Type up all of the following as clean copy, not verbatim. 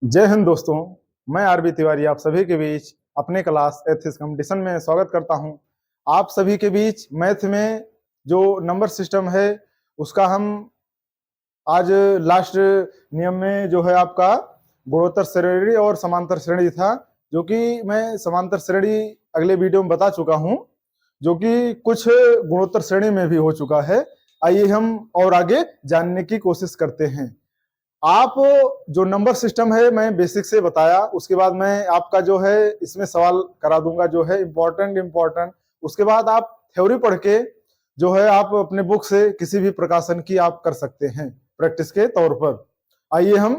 जय हिंद दोस्तों। मैं आरबी तिवारी आप सभी के बीच अपने क्लास एथिक्स कंपटीशन में स्वागत करता हूं। आप सभी के बीच मैथ में जो नंबर सिस्टम है उसका हम आज लास्ट नियम में जो है आपका गुणोत्तर श्रेणी और समांतर श्रेणी था, जो कि मैं समांतर श्रेणी अगले वीडियो में बता चुका हूं, जो कि कुछ गुणोत्तर श्रेणी में भी हो चुका है। आइए हम और आगे जानने की कोशिश करते हैं। आप जो नंबर सिस्टम है मैं बेसिक से बताया, उसके बाद मैं आपका जो है इसमें सवाल करा दूंगा जो है इम्पोर्टेंट। उसके बाद आप थ्योरी पढ़ के जो है आप अपने बुक से किसी भी प्रकाशन की आप कर सकते हैं प्रैक्टिस के तौर पर। आइए हम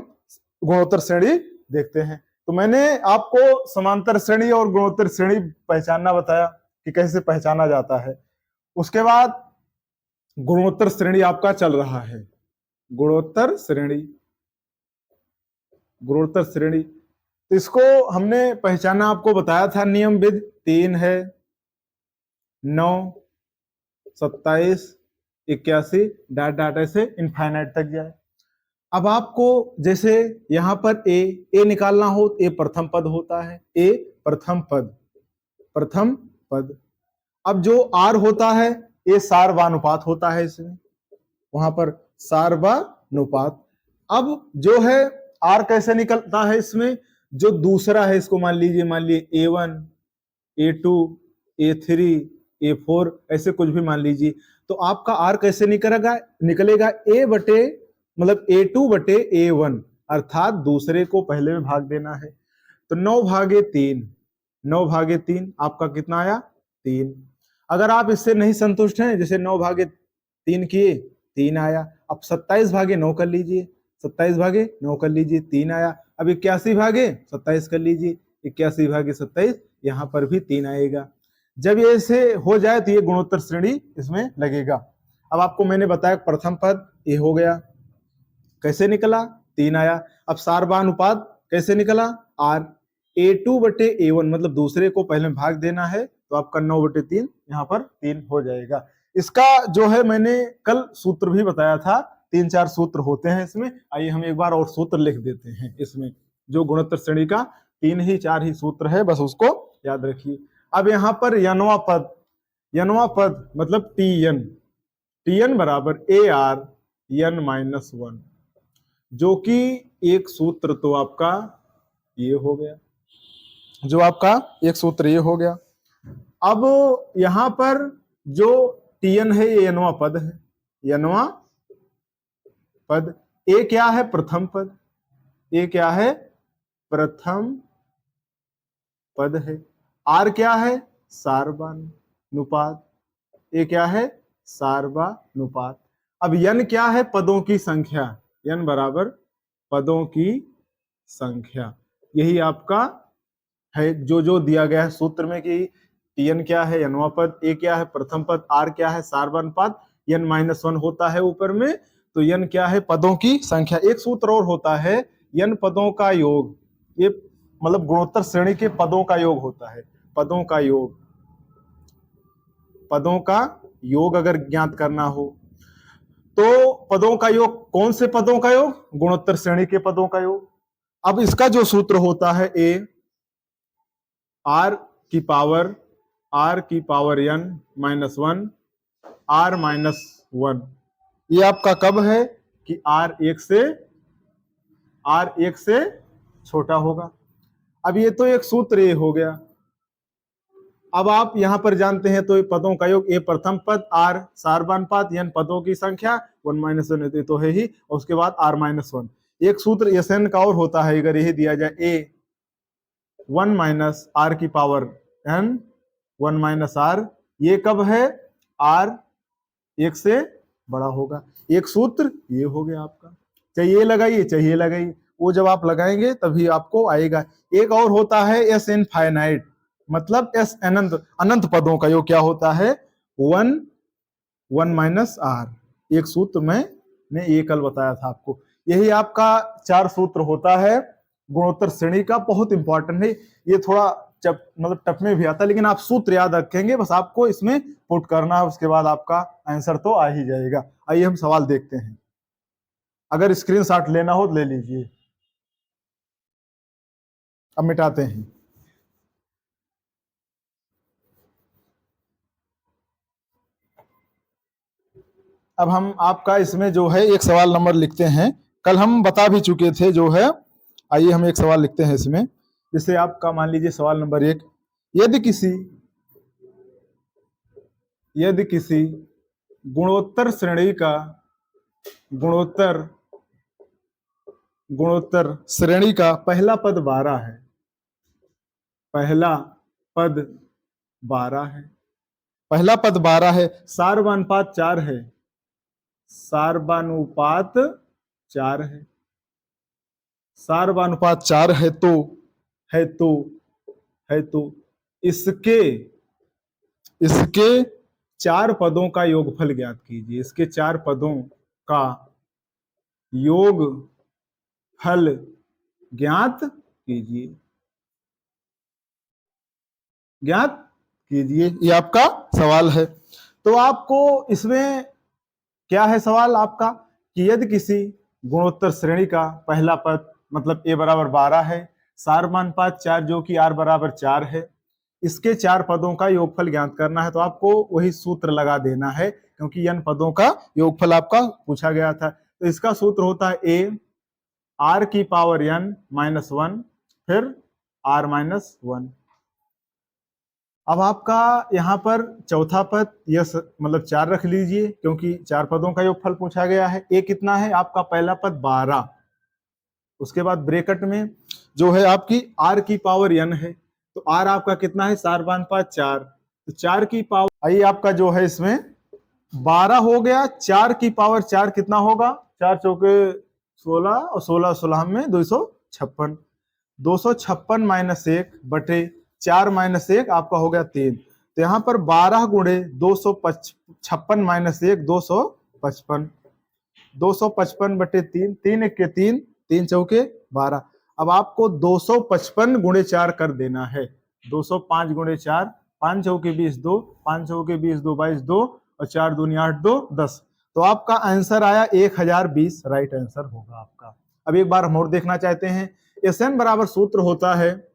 गुणोत्तर श्रेणी देखते हैं। तो मैंने आपको समांतर श्रेणी और गुणोत्तर श्रेणी पहचानना बताया कि कैसे पहचाना जाता है। उसके बाद गुणोत्तर श्रेणी आपका चल रहा है। गुणोत्तर श्रेणी तो इसको हमने पहचाना आपको बताया था, नियम विधि 3 है, 9, 27, 81 डाट डाट ऐसे इनफाइनाइट तक जाए। अब आपको जैसे यहां पर ए निकालना हो तो ए प्रथम पद होता है, ए प्रथम पद। अब जो आर होता है ये सार्वनुपात होता है, इसमें वहां पर सार्वनुपात। अब जो है आर कैसे निकलता है, इसमें जो दूसरा है इसको मान लीजिए A1, A2, A3, A4 ऐसे कुछ भी मान लीजिए। तो आपका आर कैसे निकलेगा ए बटे मतलब A2 बटे A1, अर्थात दूसरे को पहले में भाग देना है। तो 9/3 आपका कितना आया 3। अगर आप इससे नहीं संतुष्ट हैं, जैसे 9/3 किए 3 आया, अब 27/9 कर लीजिए, 27/9 कर लीजिए 3 आया। अब 81/27 कर लीजिए, 81/27 यहां पर भी 3 आएगा। जब ये ऐसे हो जाए तो ये गुणोत्तर श्रेणी इसमें लगेगा। अब आपको मैंने बताया प्रथम पद ये हो गया, कैसे निकला 3 आया। अब सार्वनुपात कैसे निकला आर, A2 बटे A1 मतलब दूसरे को पहले में भाग देना है, तो आपका 9/3 यहाँ पर 3 हो जाएगा। इसका जो है मैंने कल सूत्र भी बताया था, 3-4 सूत्र होते हैं इसमें। आइए हम एक बार और सूत्र लिख देते हैं इसमें, जो गुणोत्तर श्रेणी का 3-4 ही सूत्र है, बस उसको याद रखिए। अब यहाँ पर यनवा पद मतलब TN बराबर AR N-1, जो कि एक सूत्र तो आपका ये हो गया, जो आपका एक सूत्र ये हो गया। अब यहां पर जो TN है ये यनवा पद है, यनवा पद। ए क्या है प्रथम पद, ए क्या है प्रथम पद है। आर क्या है सार्वनुपात, ए क्या है सार्वनुपात। अब यन क्या है पदों की संख्या, यन बराबर पदों की संख्या। यही आपका है जो दिया गया है सूत्र में कि TN क्या है यनवा पद, ए क्या है प्रथम पद, आर क्या है सार्वनुपात, N-1 होता है ऊपर में, तो यन क्या है पदों की संख्या। एक सूत्र और होता है यन पदों का योग, ये मतलब गुणोत्तर श्रेणी के पदों का योग होता है, पदों का योग अगर ज्ञात करना हो तो पदों का योग, कौन से पदों का योग, गुणोत्तर श्रेणी के पदों का योग। अब इसका जो सूत्र होता है ए आर की पावर N-1 R-1, ये आपका कब है कि R एक से छोटा होगा। अब ये तो एक सूत्र ये हो गया। अब आप यहां पर जानते हैं तो पदों का योग, ए प्रथम पद, आर सार्वनुपात, N पदों की संख्या, 1-1 तो है ही, और उसके बाद R-1। एक सूत्र SN का और होता है, अगर यही दिया जाए ए 1 - R की पावर N 1 - R, ये कब है R एक से बड़ा होगा। एक सूत्र ये हो गया आपका। चाहिए लगाइए, वो जब आप लगाएंगे तभी आपको आएगा। एक और होता है S इनफाइनाइट, मतलब S अनंत पदों का योग क्या होता है 1 R। एक सूत्र मैंने ये कल बताया था आपको। यही आपका 4 सूत्र होता है गुणोत्तर श्रेणी का, बहुत इंपॉर्टेंट है। ये थोड़ा मतलब टफ में भी आता है, लेकिन आप सूत्र याद रखेंगे, बस आपको इसमें पुट करना है, उसके बाद आपका आंसर तो आ ही जाएगा। आइए हम सवाल देखते हैं। अगर स्क्रीनशॉट लेना हो तो ले लीजिए। अब मिटाते हैं। अब हम आपका इसमें जो है एक सवाल नंबर लिखते हैं, कल हम बता भी चुके थे जो है। आइए हम एक सवाल लिखते हैं इसमें। जैसे आपका मान लीजिए सवाल नंबर 1, यदि किसी यदि किसी गुणोत्तर श्रेणी का गुणोत्तर गुणोत्तर श्रेणी का पहला पद 12 है, पहला पद 12 है, पहला पद 12 है, सार्वनुपात 4 है, सार्वनुपात 4 है, सार्वनुपात 4 है तो है तो है तो इसके इसके 4 पदों का योगफल ज्ञात कीजिए। इसके 4 पदों का योगफल ज्ञात कीजिए, ज्ञात कीजिए, ये आपका सवाल है। तो आपको इसमें क्या है सवाल आपका कि यदि किसी गुणोत्तर श्रेणी का पहला पद मतलब a बराबर 12 है, सार्वनुपात 4 जो कि r बराबर 4 है, इसके 4 पदों का योगफल ज्ञात करना है। तो आपको वही सूत्र लगा देना है क्योंकि n पदों का योगफल आपका पूछा गया था। तो इसका सूत्र होता है a r की पावर n माइनस 1 फिर r माइनस 1। अब आपका यहाँ पर चौथा पद यह मतलब 4 रख लीजिए क्योंकि 4 पदों का योगफल पूछा गया है। ए कितना है आपका पहला पद 12, उसके बाद ब्रैकेट में जो है आपकी r की पावर n है, तो r आपका कितना है सार्वनुपात 4, तो 4 की पावर आइए आपका जो है इसमें 12 हो गया, 4 की पावर 4 कितना होगा, 4 चौके 16 और 16 16 में 256, 256 माइनस 1 बटे 4 माइनस 1 आपका हो गया 3। तो यहाँ पर 12 गुणे 256 माइनस 1 255, 255 बटे 3, 3 1 के 3, 3 चौके 12। अब आपको 255 गुणे 4 कर देना है, 205 गुणे 4, 5 चौके 20 2, 5 चौके 20 2 22 2 और 4 दूनी 8 2 10। तो आपका आंसर आया 1020, राइट आंसर होगा आपका। अब एक बार हम और देखना चाहते हैं। Sn बराबर सूत्र होता है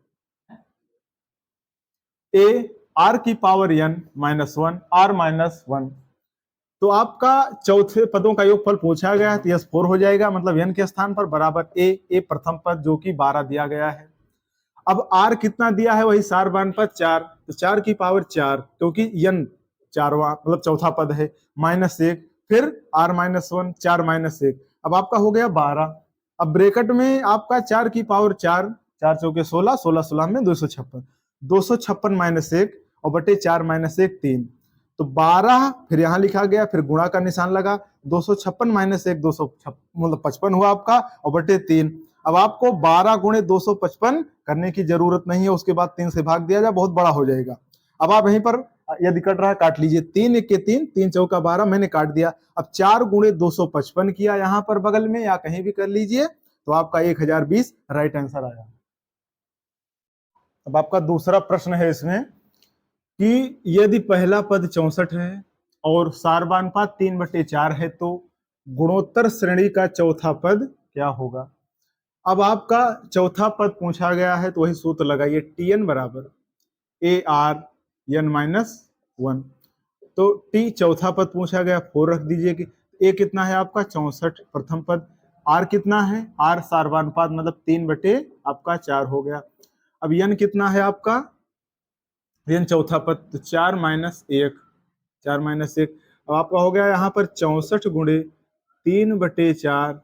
a r की power n minus 1 r minus 1। तो आपका चौथे पदों का योगफल पूछा गया है तो यस 4 हो जाएगा, मतलब n के स्थान पर बराबर a प्रथम पद जो कि 12 दिया गया है। अब r कितना दिया है वही सार्वनुपात 4, तो 4 की पावर 4 क्योंकि n चारवा मतलब चौथा पद है, माइनस 1 फिर r माइनस 1, 4 माइनस 1, अब आपका हो गया 12। अब ब्रैकेट में आपका 4 की पावर 4, 4 चौके 16, 16 16 में 256, 256 माइनस 1 और बटे 4 माइनस 1 3, तो 12 फिर यहां लिखा गया, फिर गुणा का निशान लगा, 256 माइनस 1 मतलब 55 हुआ आपका और बटे 3। अब आपको 12 गुणे 255 करने की जरूरत नहीं है, उसके बाद 3 से भाग दिया जाए, बहुत बड़ा हो जाएगा। अब आप यहीं पर यदि कट रहा है काट लीजिए, 3 1 के 3, 3 चौका 12 मैंने काट दिया। अब 4 गुणे 255 किया यहां पर बगल में या कहीं भी कर लीजिए, तो आपका 1020 राइट आंसर आया। अब आपका दूसरा प्रश्न है इसमें कि यदि पहला पद 64 है और सार्वनुपात 3/4 है तो गुणोत्तर श्रेणी का चौथा पद क्या होगा। अब आपका चौथा पद पूछा गया है तो वही सूत्र लगाइए, Tn बराबर AR(n-1), तो T चौथा पद पूछा गया 4 रख दीजिए कि A कितना है आपका 64 प्रथम पद, R कितना है, R सार्वनुपात मतलब 3/4 हो गया। अब n कितना है आपका, n चौथा पद, तो 4 माइनस 1, 4 माइनस 1, अब आपका हो गया यहाँ पर 64 गुणे 3/4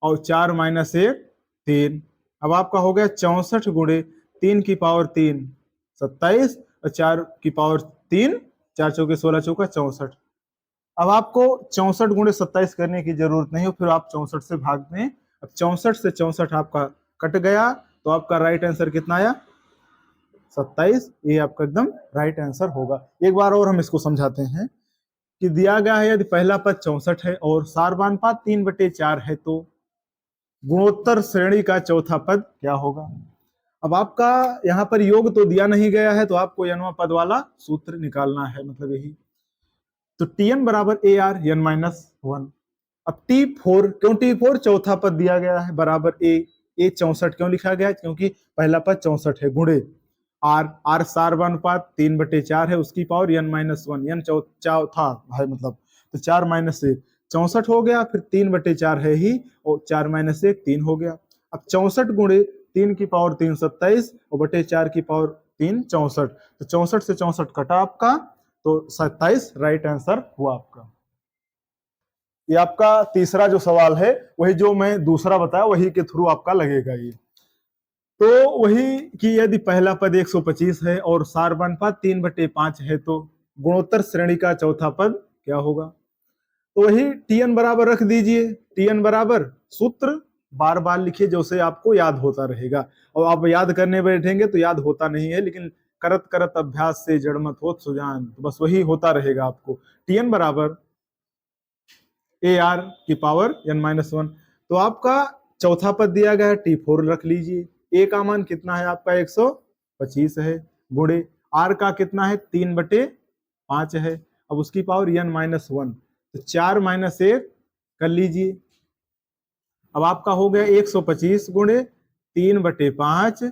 और 4 माइनस 1 3। अब आपका हो गया 64 गुणे 3 की पावर 3 27 और 4 की पावर 3, 4 चौके 16 चौका 64। अब आपको 64 गुणे 27 करने की जरूरत नहीं हो, फिर आप 64 से भाग दें। अब 64 से 64 आपका कट गया, तो आपका राइट आंसर कितना आया 27, ये आपका एकदम राइट आंसर होगा। एक बार और हम इसको समझाते हैं कि दिया गया है यदि पहला पद 64 है और सार्वनुपात 3/4 है तो गुणोत्तर श्रेणी का चौथा पद क्या होगा। अब आपका यहाँ पर योग तो दिया नहीं गया है, तो आपको n पद वाला सूत्र निकालना है, मतलब यही। तो Tn बराबर AR(n-1). अब T4 क्यों, T4 चौथा पद दिया गया है बराबर ए 64 क्यों लिखा गया? क्योंकि पहला पद 64 है, गुणे आर सार्वनुपात 3/4 है, उसकी पावर n-1, n चौथा है मतलब, तो 4 - 1 64 हो गया, फिर 3/4 है ही, और 4 - 1 3 हो गया। अब 64 गुणे 3 की पावर 3 27 और बटे 4 की पावर 3 64, तो 64 से 64 कटा आपका, तो 27 राइट आंसर हुआ आपका। ये आपका तीसरा जो सवाल है वही जो मैं दूसरा बताया वही के थ्रू आपका लगेगा ये। तो वही कि यदि पहला पद 125 है और सार्वनुपात 3/5 है तो गुणोत्तर श्रेणी का चौथा पद क्या होगा? तो वही Tn बराबर रख दीजिए, Tn बराबर सूत्र बार बार लिखिए जो से आपको याद होता रहेगा, और आप याद करने बैठेंगे तो याद होता नहीं है, लेकिन करत करत अभ्यास से जड़मत होत सुजान, तो बस वही होता रहेगा आपको। Tn बराबर AR की पावर n-1, तो आपका चौथा पद दिया गया है T4 रख लीजिए, ए का मान कितना है आपका 125 है, गुणे आर का कितना है 3/5 है, अब उसकी पावर n-1, तो 4 - 1 कर लीजिए। अब आपका हो गया 125 गुणे 3/5,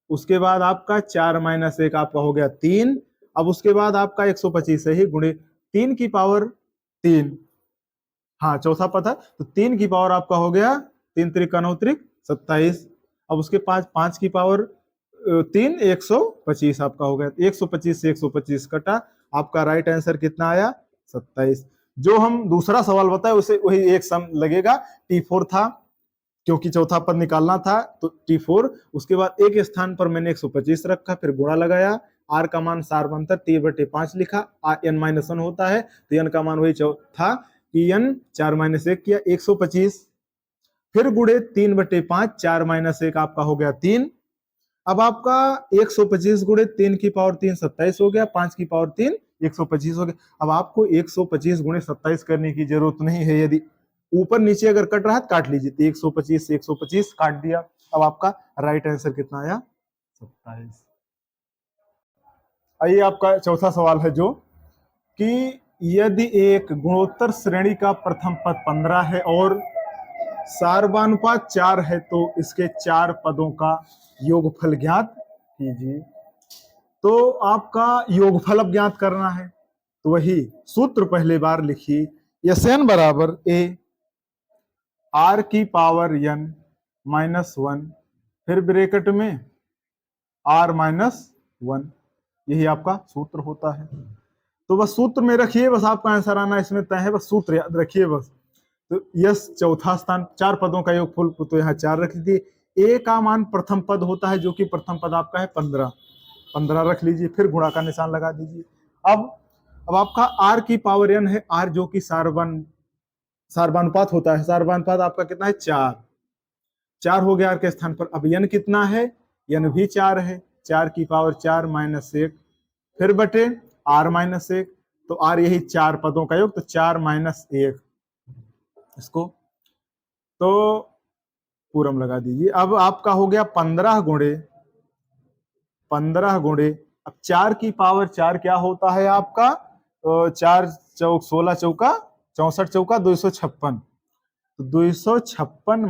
उसके बाद आपका 4 - 1 आपका हो गया 3, अब उसके बाद आपका 125 है ही, गुणे 3 की पावर 3, हाँ चौथा पद है, तो 3 की पावर आपका हो गया 3 त्रिक 27, अब उसके 5 की पावर 3 125 आपका हो गया, 125 से 125 कटा, आपका राइट आंसर कितना आया 27। जो हम दूसरा सवाल बताए उसे वही एक सम लगेगा, T4 था क्योंकि चौथा पद निकालना था तो T4, उसके बाद एक स्थान पर मैंने 125 रखा, फिर गुणा लगाया, आर का मान सार्वंतर 3/5 लिखा, n-1 होता है तो n का मान वही था कि n 4 - 1 किया 125, फिर गुणे 3/5, 4 - 1 आपका हो गया 3, अब आपका 125 गुणे 3 की पावर 3 27 हो गया, 5 की पावर 3 125 हो गया। अब आपको 125 गुणे 27 करने की जरूरत नहीं है, यदि ऊपर नीचे अगर कट रहा है तो काट लीजिए, तो 125 से 125 काट दिया, अब आपका राइट आंसर कितना आया 27। आइए आपका चौथा सवाल है जो कि यदि एक गुणोत्तर श्रेणी का प्रथम पद 15 है और सार्वनुपात 4 है तो इसके 4 पदों का योगफल ज्ञात कीजिए। तो आपका योगफल अब ज्ञात करना है, तो वही सूत्र पहले बार लिखिए, Sn बराबर A R की पावर n-1, फिर ब्रैकेट में r-1, यही आपका सूत्र होता है। तो बस सूत्र में रखिए, बस आपका आंसर आना इसमें तय है, बस सूत्र याद रखिए बस। तो यस चौथा स्थान 4 पदों का योगफल, तो यहाँ 4 रख दीजिए। ए का मान प्रथम पद होता है जो कि प्रथम पद आपका है 15 रख लीजिए, फिर गुणा का निशान लगा दीजिए। अब आपका आर की पावर n है, आर जो कि सार्वनुपात होता है, सार्वनुपात आपका कितना है 4 हो गया आर के स्थान पर। अब n कितना है, n भी 4 है, 4 की पावर 4 - 1, फिर बटे r-1, तो r यही 4 पदों का योग, तो 4 - 1, इसको तो पूरम लगा दीजिए। अब आपका हो गया 15 गुणे, अब 4 की पावर 4 क्या होता है आपका, 4 चौक 16 चौका 64 चौका 256, तो 256 -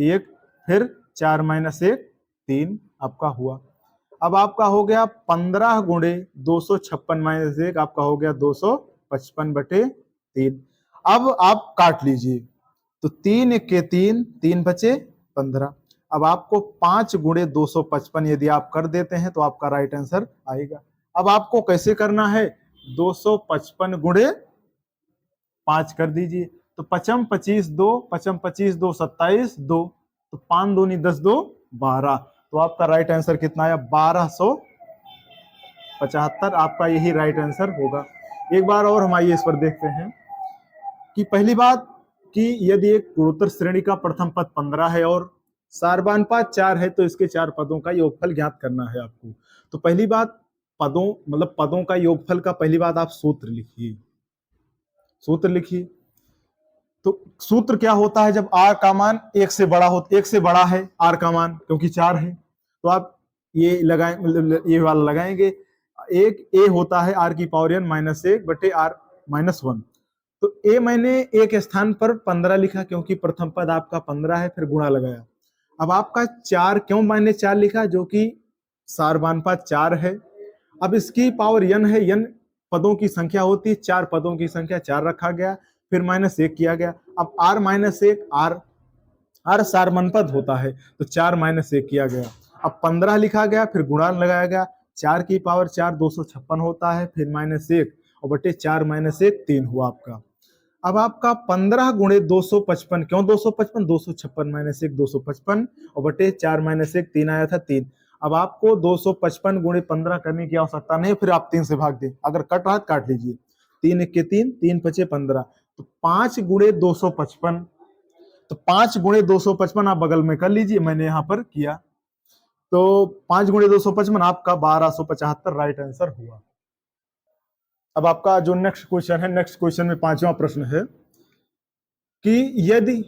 1, फिर 4 - 1 3 आपका हुआ। अब आपका हो गया 15 गुणे 256 - 1, आपका हो गया 255/3। अब आप काट लीजिए, तो 3 के 3 बचे 15। अब आपको 5 गुणे 255 यदि आप कर देते हैं तो आपका राइट आंसर आएगा। अब आपको कैसे करना है, 255 गुणे 5 कर दीजिए, तो 55 25 2, 55 25 2 27 2, तो 5 दूनी 10 2 12, तो आपका राइट आंसर कितना आया 1275, आपका यही राइट आंसर होगा। एक बार और हम आइए इस पर देखते हैं कि पहली बात कि यदि एक गुणोत्तर श्रेणी का प्रथम पद 15 है और सार्वनुपात 4 है तो इसके 4 पदों का योगफल ज्ञात करना है आपको। तो पहली बात पदों का योगफल का पहली बात आप सूत्र लिखिए। तो सूत्र क्या होता है, जब r का मान 1 से बड़ा है r का मान, क्योंकि 4 है तो आप ये लगाएं, ये वाला लगाएंगे। एक a होता है r की पावर n-1 बटे r-1, तो a मैंने एक स्थान पर 15 लिखा क्योंकि प्रथम पद आपका 15 है, फिर गुणा लगाया। अब आपका 4 क्यों -4 लिखा, जो कि सारवानुपात 4 है। अब इसकी पावर n है, n पदों की संख्या होती है, 4 पदों की संख्या 4 रखा गया, फिर -1 किया गया। अब r -1 r सारमनपद होता है, तो 4 -1 किया गया। अब 15 लिखा गया, फिर गुणा लगाया गया, 4 की पावर 4 256 होता है, फिर -1 और बटे 4 -1 3 हुआ आपका। अब आपका 15 गुणे 255, क्यों 255, 256 -1 255 और बटे 4 -1 3 आया था 3। अब आपको 255 गुणे 15 करने की आवश्यकता नहीं, फिर आप 3 से भाग दें, अगर कट रहा काट लीजिए। 3 1 के 3, 3 5 15, तो 5 गुणे 255, तो 5 गुणे 255 आप बगल में कर लीजिए, मैंने यहां पर किया। तो 5 गुणे 255 आपका 1275 राइट आंसर हुआ। अब आपका जो नेक्स्ट क्वेश्चन है, नेक्स्ट क्वेश्चन में 5वां प्रश्न है कि यदि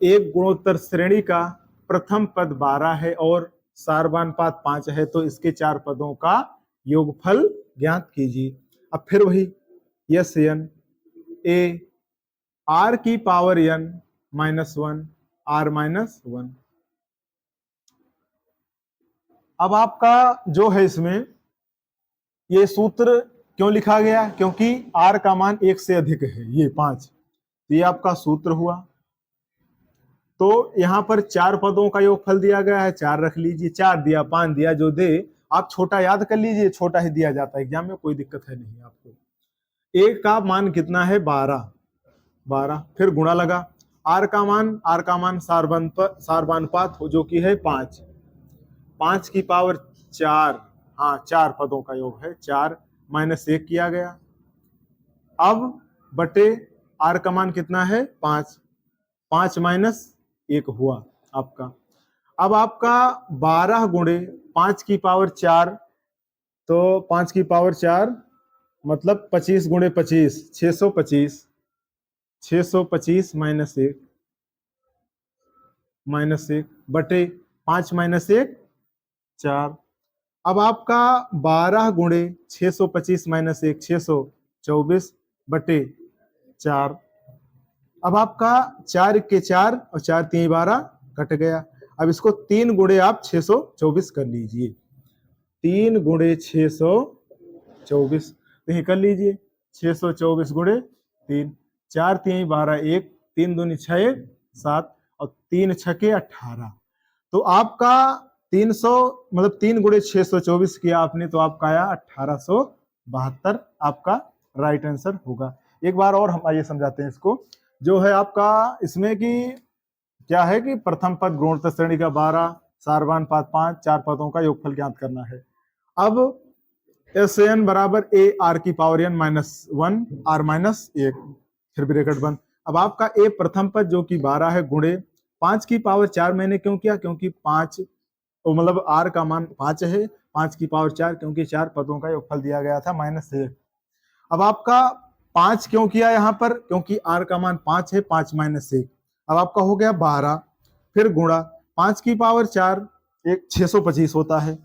एक गुणोत्तर श्रेणी का प्रथम पद 12 है और सारवानुपात 5 है, तो इसके 4 पदों का योगफल ज्ञात कीजिए। अब फिर वही यस एन ए आर की पावर n -1 r -1। अब आपका जो है इसमें ये सूत्र क्यों लिखा गया, क्योंकि r का मान 1 से अधिक है, ये 5, तो ये आपका सूत्र हुआ। तो यहां पर 4 पदों का योगफल दिया गया है, 4 रख लीजिए, 4 दिया 5 दिया, जो दे आप छोटा याद कर लीजिए, छोटा ही दिया जाता है एग्जाम में, कोई दिक्कत है नहीं आपको। एक का मान कितना है 12, फिर गुणा लगा, r का मान सारवानुपात जो कि है 5 की पावर 4, हाँ 4 पदों का योग है, 4 -1 किया गया। अब बटे r का मान कितना है 5 -1 हुआ आपका। अब आपका 12 गुणे 5 की पावर 4, तो 5 की पावर 4 मतलब 25 गुणे 25 625 -1 बटे 5 -1 4। अब आपका 12 गुणे 625 -1 624 बटे 4। अब आपका 4 के 4 और 4 3 12 कट गया। अब इसको 3 गुणे आप 624 कर लीजिए, 3 गुणे 624, तो ये कर लीजिए 624 गुणे 3, 4 3 12 1, 3 दूनी 6 7 और 3 छके 18। तो आपका 300 मतलब 3 गुणे 624 किया आपने, तो आपका आया 1872 आपका राइट आंसर होगा। एक बार और हम आइए समझाते हैं इसको। जो है आपका इसमें कि क्या है कि प्रथम पद गुणोत्तर श्रेणी का 12, सारवानुपात 5, 4 पदों का योगफल ज्ञात करना है। अब एस एन बराबर ए आर की पावर n -1 r -1, फिर ब्रैकेट बंद। अब आपका ए प्रथम पद जो कि 12 है गुणे 5 की पावर 4, मैंने क्यों किया, क्योंकि 5 मतलब r का मान 5 है, 5 की पावर 4, क्योंकि 4 पदों का योगफल दिया गया था -1। अब आपका 5 क्यों किया यहाँ पर, क्योंकि r का मान 5 है, 5 -1। अब आपका हो गया 12, फिर गुणा 5 की पावर 4 एक 625 होता है,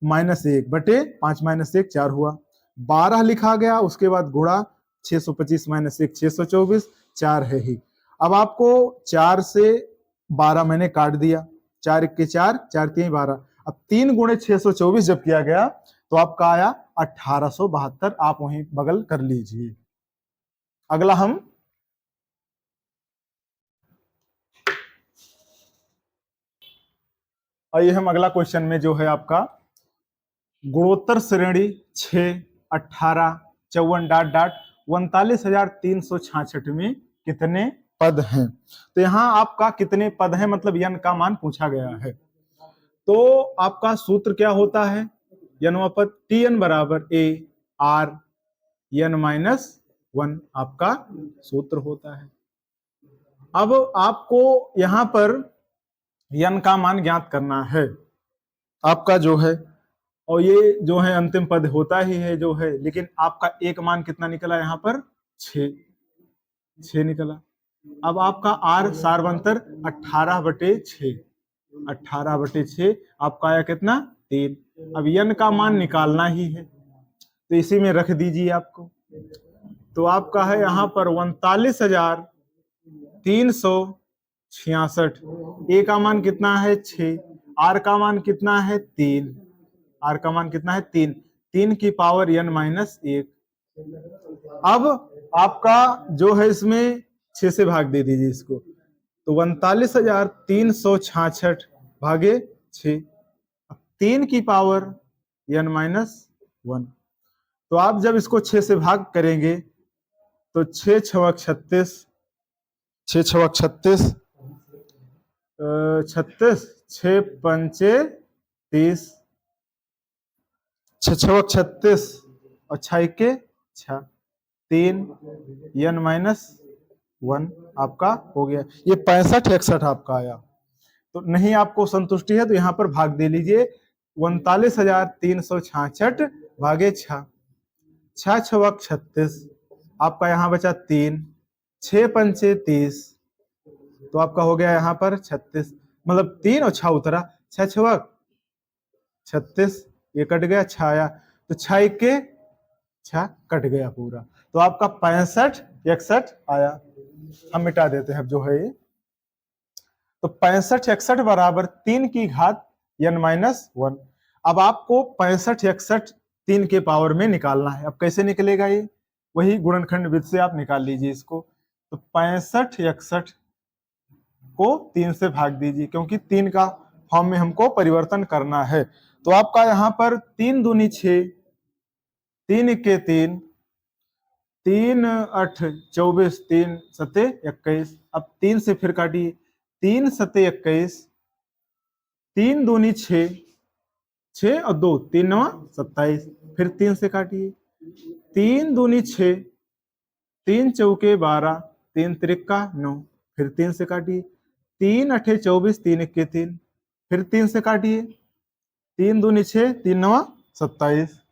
-1 बटे 5 -1 4 हुआ, 12 लिखा गया, उसके बाद गुणा 625 -1 624, 4 है ही। अब आपको 4 से 12 मैंने काट दिया, 4 1 के 4, 4 3 12। अब 3 गुणे 624 जब किया गया तो आपका आया 1872, आप वहीं बगल कर लीजिए। अगला हम आइए हम अगला क्वेश्चन में जो है आपका गुणोत्तर श्रेणी 6 18 54 डॉट डॉट 39,366 में कितने पद हैं। तो यहाँ आपका कितने पद हैं मतलब n का मान पूछा गया है। तो आपका सूत्र क्या होता है, n पद Tn बराबर a r n -1 आपका सूत्र होता है। अब आपको यहां पर n का मान ज्ञात करना है आपका जो है, और ये जो है अंतिम पद होता ही है जो है, लेकिन आपका एक मान कितना निकला यहाँ पर 6 निकला। अब आपका r सारवंतर 18/6, 18/6 आपका आया कितना 3। अब n का मान निकालना ही है, तो इसी में रख दीजिए आपको। तो आपका है यहाँ पर 66। ए का मान कितना है 6, आर का मान कितना है 3, आर का मान कितना है 3, 3 की पावर n माइनस 1। अब आपका जो है इसमें 6 से भाग दे दीजिए इसको, तो 39,366 भागे 6, 3 की पावर n माइनस 1। तो आप जब इसको 6 से भाग करेंगे तो 6 छवक 36, 6 छवक 36, 36, 6 पंचे 30, 6 छवक 36 और 6 के 6, 3 n माइनस 1 आपका हो गया। ये 65 61 आपका आया। तो नहीं आपको संतुष्टि है तो यहाँ पर भाग दे लीजिए, 39,366 भागे 6, 6 छवक 36, आपका यहाँ बचा 3, 6 पंचे 30, तो आपका हो गया यहाँ पर 36, मतलब 3 और 6 उतरा, 6 छवक 36, ये कट गया 6 आया, तो 6 के 6 कट गया पूरा, तो आपका 65 61 आया। हम मिटा देते हैं जो है ये, तो 65 61 बराबर 3 की घात n माइनस 1। अब आपको 65 61 3 के पावर में निकालना है। अब कैसे निकलेगा ये, वही गुणनखंड विधि से आप निकाल लीजिए इसको। तो 65 61 को 3 से भाग दीजिए, क्योंकि 3 का फॉर्म में हमको परिवर्तन करना है। तो आपका यहाँ पर 3 दूनी 6, 3 के 3, 3 8 24, 3 सते 21। अब 3 से फिर काटिए, 3 सते 21, 3 दूनी 6, 6 और 2 3 9 27, फिर 3 से काटिए, 3 दूनी 6, 3 चौके 12, 3 त्रिका 9, फिर 3 से काटिए, 3 अठे 24, 3 इक्के 3, फिर 3 से काटिए, 3 दूनी 6, 3 9 27,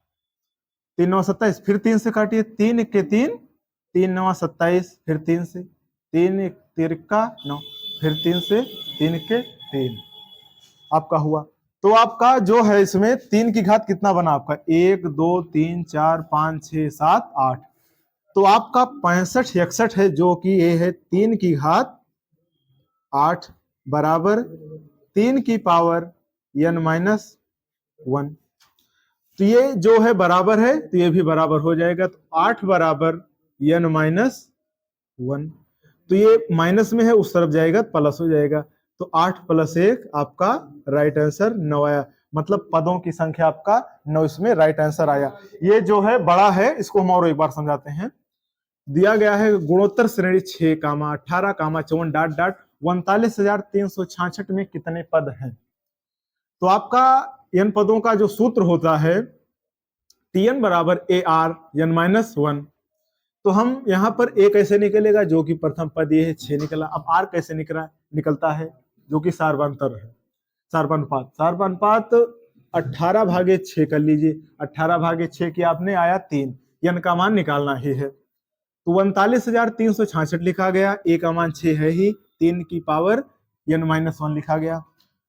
3 9 27, फिर 3 से काटिए, 3 इक्के 3, 3 9 27, फिर 3 से, 3 तिरका 9, फिर 3 से, 3 इक्के 3 आपका हुआ। तो आपका जो है इसमें 3 की घात कितना बना आपका, 1 2 3 4 5 6 7 8, तो आपका 65 61 है, जो कि ये है 3 की घात 8 बराबर 3 की पावर n माइनस 1। तो ये जो है बराबर है, तो ये भी बराबर हो जाएगा, तो 8 बराबर n माइनस 1, तो ये माइनस में है, उस तरफ जाएगा प्लस हो जाएगा, तो 8 + 1 आपका राइट आंसर 9 आया। मतलब पदों की संख्या आपका 9 इसमें राइट आंसर आया। ये जो है बड़ा है, इसको हम और एक बार समझाते हैं। दिया गया है गुणोत्तर श्रेणी 6, 18, 54 डॉट डॉट 39,366 में कितने पद हैं। तो आपका n पदों का जो सूत्र होता है Tn बराबर AR n माइनस 1। तो हम यहाँ पर a कैसे निकलेगा, जो कि प्रथम पद ये है 6 निकला। अब r कैसे निकलता है, जो कि सार्वंतर है, सार्वनुपात। सार्वनुपात 18 भागे 6 कर लीजिए, 18 भागे 6 की आपने आया 3, n का मान निकालना ही है, तो 39,366 लिखा गया, a का मान 6 है ही, 3 की पावर n माइनस 1 लिखा गया।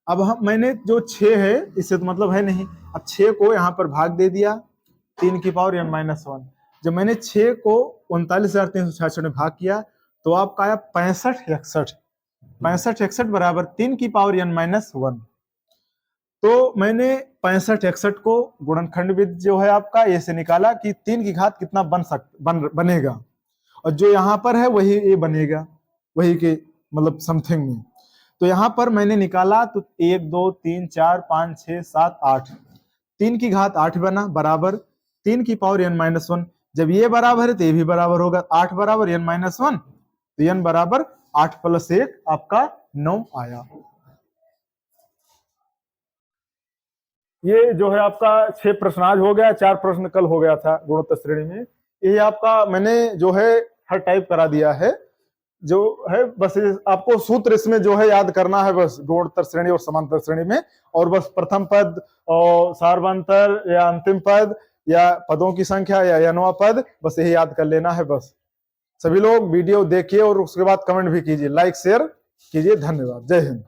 अब मैंने जो 6 है इससे तो मतलब है नहीं, अब 6 को यहाँ पर भाग दे दिया 3 की पावर n माइनस 1। जब मैंने 6 को 39,366 में भाग किया तो आपका आया 65 61, 65 61 बराबर 3 की पावर n माइनस 1। तो मैंने 65 61 को गुणनखंड विधि जो है आपका ये से निकाला कि 3 की घात कितना बनेगा, और जो यहाँ पर है वही ये बनेगा, वही के मतलब समथिंग में। तो यहाँ पर मैंने निकाला तो 1 2 3 4 5 6 7 8, 3 की घात 8 बना बराबर 3 की पावर n माइनस 1। जब ये बराबर है तो ये भी बराबर होगा, 8 बराबर n माइनस 1, तो n बराबर 8 + 1 आपका 9 आया। ये जो है आपका 6 प्रश्न आज हो गया, 4 प्रश्न कल हो गया था गुणोत्तर श्रेणी में। ये आपका मैंने जो है हर टाइप करा दिया है, जो है बस आपको सूत्र इसमें जो है याद करना है बस, गुणोत्तर श्रेणी और समांतर श्रेणी में, और बस प्रथम पद और सार्वंतर या अंतिम पद या पदों की संख्या या नवा पद, बस यही याद कर लेना है बस। सभी लोग वीडियो देखिए और उसके बाद कमेंट भी कीजिए, लाइक शेयर कीजिए। धन्यवाद, जय हिंद।